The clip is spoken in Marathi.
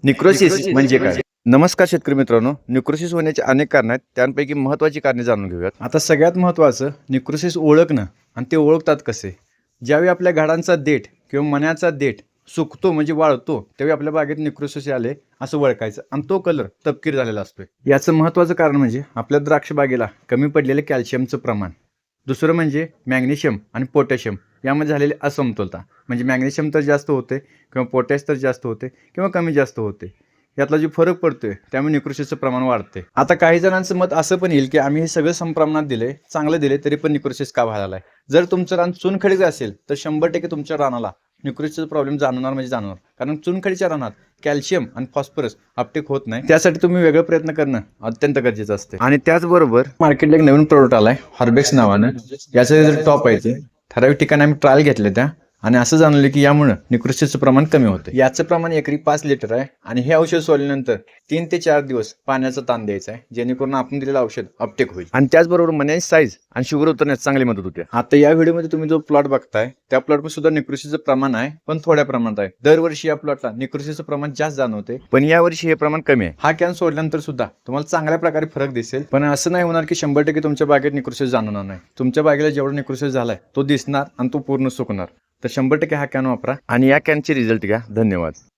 निक्रोसिस म्हणजे काय? नमस्कार शेतकरी मित्रांनो, निक्रोसिस होण्याची अनेक कारण आहेत. त्यांपैकी महत्त्वाची कारणे जाणून घेऊयात. आता सगळ्यात महत्त्वाचं निक्रोसिस ओळखणं आणि ते ओळखतात कसे. ज्यावेळी आपल्या झाडांचा देठ किंवा मण्याचा देठ सुकतो म्हणजे वाळतो, त्यावेळी आपल्या बागेत निक्रोसिस आले असं ओळखायचं आणि तो कलर तपकीर झालेला असतोय. याचं महत्त्वाचं कारण म्हणजे आपल्या द्राक्ष बागेला कमी पडलेले कॅल्शियमचं प्रमाण. दुसरं म्हणजे मॅग्नेशियम आणि पोटॅशियम यामध्ये झालेली असमतोलता. म्हणजे मॅग्नेशियम तर जास्त होते किंवा पोटॅश तर जास्त होते किंवा कमी जास्त होते. यातला जो फरक पडतोय त्यामुळे निक्रोसिसचं प्रमाण वाढते. आता काही जणांचं मत असं पण येईल की आम्ही हे सगळं समप्रमाणात दिले, चांगलं दिले, तरी पण निक्रोसिस का व्हायला आहे. जर तुमचं रान चुनखडीचं असेल तर 100% तुमच्या रानाला निक्रोसिसचा प्रॉब्लेम जाणवणार म्हणजे जाणवणार. कारण चुनखडीच्या रानात कॅल्शियम आणि फॉस्फरस अपटेक होत नाही. त्यासाठी तुम्ही वेगळे प्रयत्न करणं अत्यंत गरजेचं असते. आणि त्याचबरोबर मार्केटला एक नवीन प्रोडक्ट आलाय हॉर्बेक्स नावानं. याचं रिझल्ट टॉप आहे. ठराविक ठिकाणी आम्ही ट्रायल घेतले त्या आणि असं जाणवलं की यामुळे निक्रोसिसचं प्रमाण कमी होतं. याचं प्रमाण एकरी 5 लिटर आहे आणि हे औषध सोडल्यानंतर 3 ते 4 दिवस पाण्याचा ताण द्यायचा आहे, जेणेकरून आपण दिलेलं औषध अपटेक होईल. आणि त्याचबरोबर मण्याची साईज आणि शुगर उतरण्यास चांगली मदत होते. आता या व्हिडिओमध्ये तुम्ही जो प्लॉट बघताय त्या प्लॉटमध्ये सुद्धा निक्रोसिसचं प्रमाण आहे, पण थोड्या प्रमाणात आहे. दरवर्षी या प्लॉटला निक्रोसिसचं प्रमाण जास्त जाणवते, पण यावर्षी हे प्रमाण कमी आहे. हा कॅन सोडल्यानंतर सुद्धा तुम्हाला चांगल्या प्रकारे फरक दिसेल. पण असं नाही होणार की 100% तुमच्या बागेत निक्रोसिस जाणवणार नाही. तुमच्या बागेला जेवढा निक्रोसिस झालाय तो दिसणार आणि तो पूर्ण सुकणार. तर 100% हा कॅन वापरा आणि या कॅनचे रिझल्ट घ्या. धन्यवाद.